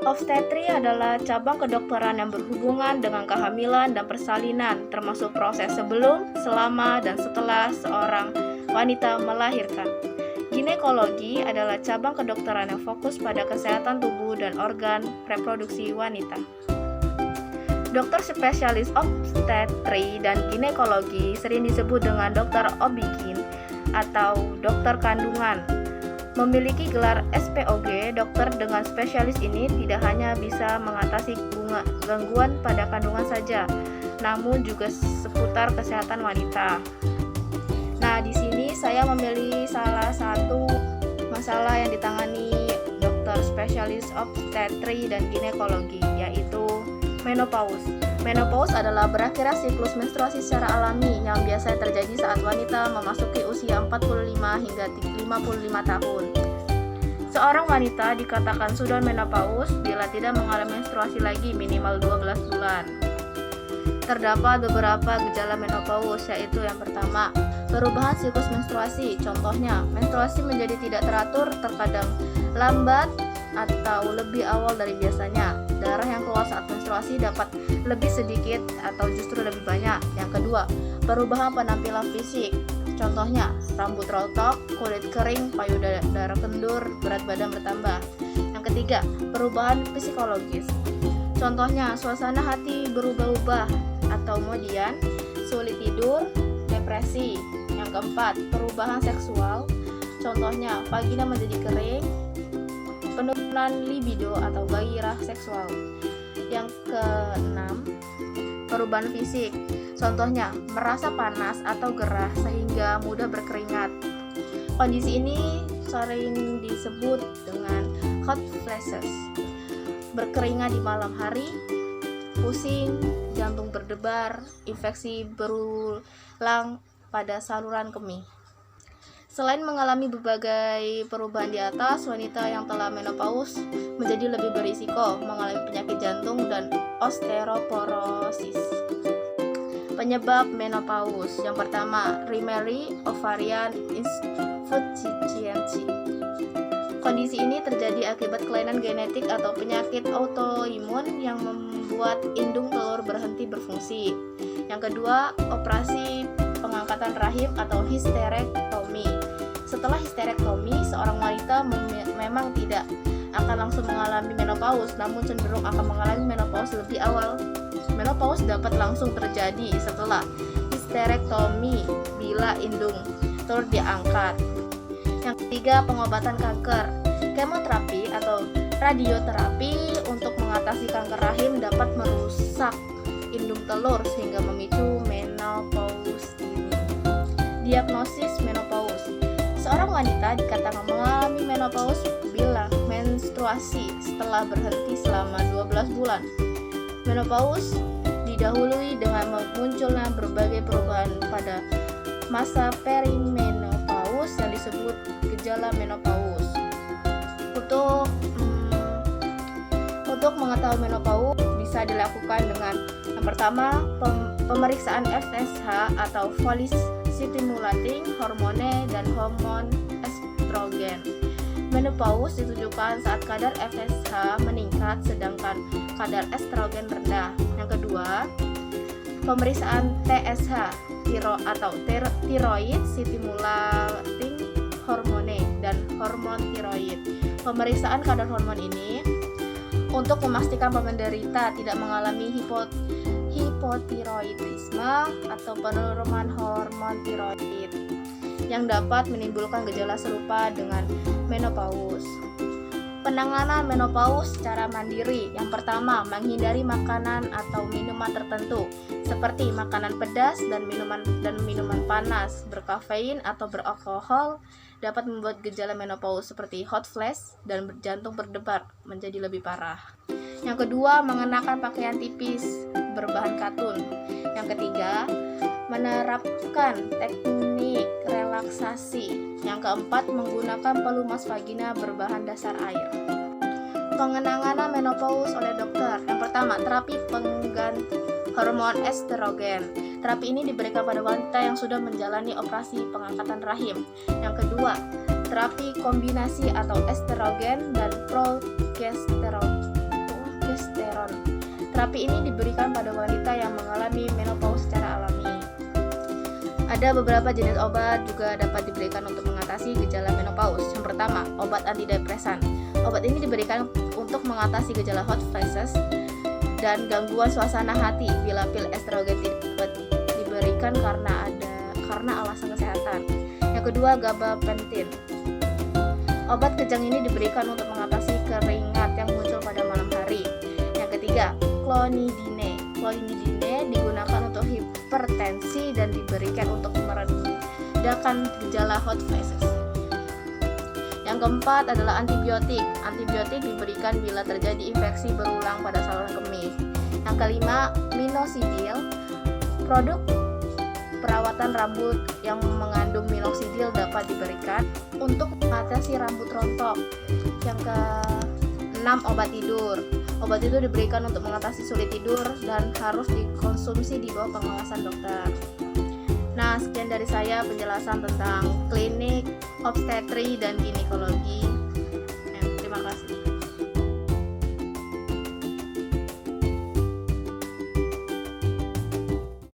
Obstetri adalah cabang kedokteran yang berhubungan dengan kehamilan dan persalinan, termasuk proses sebelum, selama, dan setelah seorang wanita melahirkan. Ginekologi adalah cabang kedokteran yang fokus pada kesehatan tubuh dan organ reproduksi wanita. Dokter spesialis obstetri dan ginekologi sering disebut dengan dokter OB/GYN atau dokter kandungan. Memiliki gelar SPOG, dokter dengan spesialis ini tidak hanya bisa mengatasi gangguan pada kandungan saja, namun juga seputar kesehatan wanita. Nah, di sini saya memilih salah satu masalah yang ditangani dokter spesialis obstetri dan ginekologi, yaitu menopause. Menopause adalah berakhirnya siklus menstruasi secara alami yang biasa terjadi saat wanita memasuki usia 45 hingga 55 tahun. Seorang wanita dikatakan sudah menopause bila tidak mengalami menstruasi lagi minimal 12 bulan. Terdapat beberapa gejala menopause, yaitu yang pertama, perubahan siklus menstruasi. Contohnya, menstruasi menjadi tidak teratur, terkadang lambat atau lebih awal dari biasanya. Darah yang keluar saat menstruasi dapat lebih sedikit atau justru lebih banyak. Yang kedua, perubahan penampilan fisik. Contohnya, rambut rontok, kulit kering, payudara kendur, berat badan bertambah. Yang ketiga, perubahan psikologis. Contohnya, suasana hati berubah-ubah atau kemudian sulit tidur, depresi. Yang keempat, perubahan seksual. Contohnya, vagina menjadi kering, penurunan libido atau gairah seksual. Yang keenam, perubahan fisik. Contohnya, merasa panas atau gerah sehingga mudah berkeringat. Kondisi ini sering disebut dengan hot flashes. Berkeringat di malam hari, pusing, jantung berdebar, infeksi berulang pada saluran kemih. Selain mengalami berbagai perubahan di atas, wanita yang telah menopause menjadi lebih berisiko mengalami penyakit jantung dan osteoporosis. Penyebab menopause. Yang pertama, primary ovarian insufficiency. Kondisi ini terjadi akibat kelainan genetik atau penyakit autoimun yang membuat indung telur berhenti berfungsi. Yang kedua, operasi pengangkatan rahim atau histerektomi. Setelah histerektomi, seorang wanita memang tidak akan langsung mengalami menopause, namun cenderung akan mengalami menopause lebih awal. Menopause dapat langsung terjadi setelah histerektomi bila indung telur diangkat. Yang ketiga, pengobatan kanker. Kemoterapi atau radioterapi untuk mengatasi kanker rahim dapat merusak indung telur sehingga memicu menopause ini. Diagnosis menopause. Seorang wanita dikatakan mengalami menopause bila menstruasi setelah berhenti selama 12 bulan. Menopause didahului dengan munculnya berbagai perubahan pada masa perimenopause yang disebut gejala menopause. Untuk mengetahui menopause bisa dilakukan dengan yang pertama, pemeriksaan FSH atau Follicle Stimulating Hormone dan hormon estrogen. Menopause ditunjukkan saat kadar FSH meningkat sedangkan kadar estrogen rendah. Yang kedua, pemeriksaan TSH atau Thyroid Stimulating Hormone dan hormon tiroid. Pemeriksaan kadar hormon ini untuk memastikan penderita tidak mengalami hipotiroidisme atau penurunan hormon tiroid yang dapat menimbulkan gejala serupa dengan menopause. Penanganan menopause secara mandiri. Yang pertama, menghindari makanan atau minuman tertentu seperti makanan pedas dan minuman panas, berkafein atau beralkohol dapat membuat gejala menopause seperti hot flash dan jantung berdebar menjadi lebih parah. Yang kedua, mengenakan pakaian tipis berbahan katun. Yang ketiga, menerapkan teknik relaksasi. Yang keempat, menggunakan pelumas vagina berbahan dasar air. Pengenanganan menopause oleh dokter. Yang pertama, terapi pengganti hormon estrogen. Terapi ini diberikan pada wanita yang sudah menjalani operasi pengangkatan rahim. Yang kedua, terapi kombinasi atau estrogen dan progesteron. progesteron. Terapi ini diberikan pada wanita yang mengalami menopause secara alami. Ada beberapa jenis obat juga dapat diberikan untuk mengatasi gejala menopause. Yang pertama, obat antidepresan. Obat ini diberikan untuk mengatasi gejala hot flashes dan gangguan suasana hati bila pil estrogen diberikan karena alasan kesehatan. Yang kedua, gabapentin. Obat kejang ini diberikan untuk mengatasi keringat yang muncul pada malam hari. Yang ketiga, clonidine. Clonidine digunakan untuk hipertensi dan diberikan untuk meredakan gejala hot flashes. Yang keempat adalah antibiotik. Antibiotik diberikan bila terjadi infeksi berulang pada saluran kemih. Yang kelima, minoxidil. Produk perawatan rambut yang mengandung minoxidil dapat diberikan untuk mengatasi rambut rontok. Yang keenam, obat tidur. Obat itu diberikan untuk mengatasi sulit tidur dan harus dikonsumsi di bawah pengawasan dokter. Nah, sekian dari saya penjelasan tentang klinik obstetri dan ginekologi.